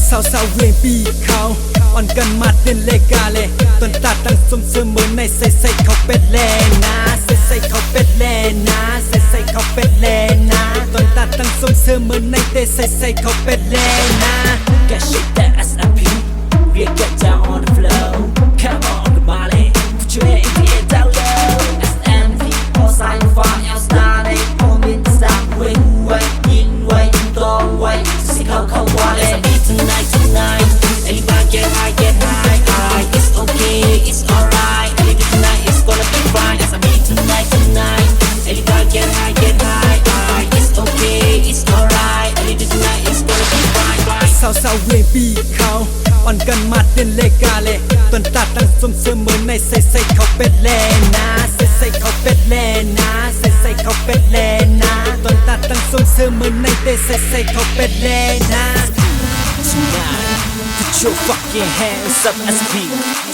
Sao riêng bi khao on gần mặt đến lê gà lê tuần ta tăng sum sương mới này say khóc bết lê na say khóc bết lê na say khóc bết lê na tuần ta tăng sum sương mới này tê say khóc bết lê na Get shit that SMP We get down on the floor Come on the body Put your hand in the air down low SMP HsaiMorkFha else started Home in the stop Wing way Yin way Dong way Say khâu wallet SMP tonight Anybody get high It's okay, it's alright Anything tonight is gonna be fine SMP tonight Anybody get high It's okay, it's alright Anything tonight is gonna be fine Sao riêng bi khao on gần mặt đến lê gà lê tuần ta tăng sum sương mới này say khóc bết lê na say khóc bết lê na say khóc bết lê na tuần ta tăng sum sương mới này tê say khóc bết lê na Tonight, put your fucking hands up SP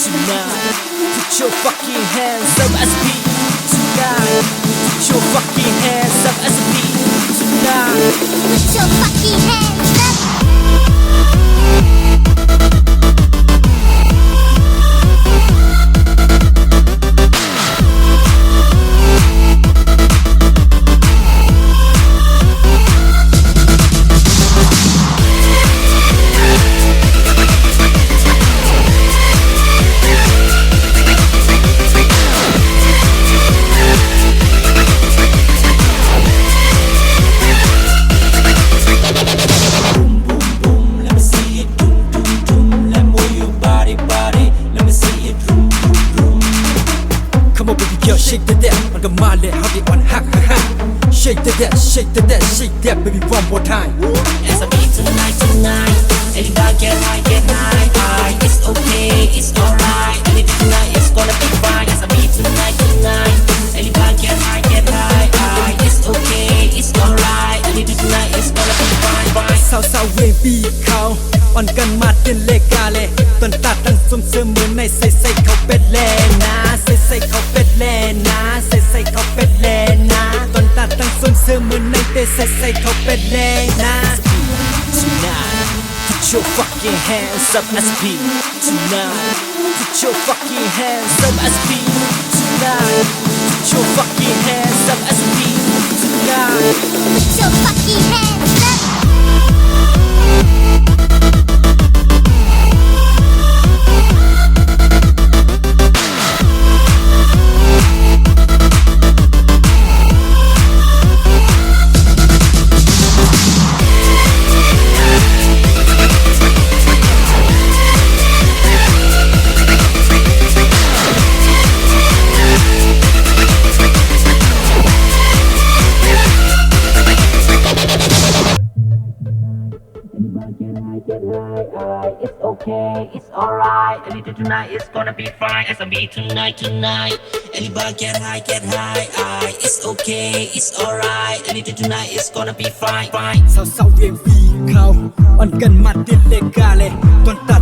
Tonight, put your fucking hands up SP Tonight, put your fucking hands up SP Tonight, put your fucking hands up. Shake the deck, on the male, how they on hack. Shake the deck, shake that, baby, one more time. SMP tonight Anybody get high It's okay, it's alright Anything tonight is gonna be fine SMP tonight Anybody get high It's okay, it's alright Anything tonight is gonna be fine Sao riêng bi khao on gần mặt đến lê gà lê tuần ta tăng sum sương mới này say khóc bết lê na say khóc bết lê na say khóc bết lê na tuần ta tăng sum sương mới này tê say khóc bết lê na Tonight, put your fucking hands up SP Tonight, put your fucking hands up SP Tonight, put your fucking hands up SP Tonight, Put your fucking hands up. Get high, it's okay, it's alright Anything tonight is gonna be fine SMP tonight Anybody get high It's okay, it's alright Anything tonight is gonna be fine Sao riêng bi khao on gần mặt đến lê gà lê tuần ta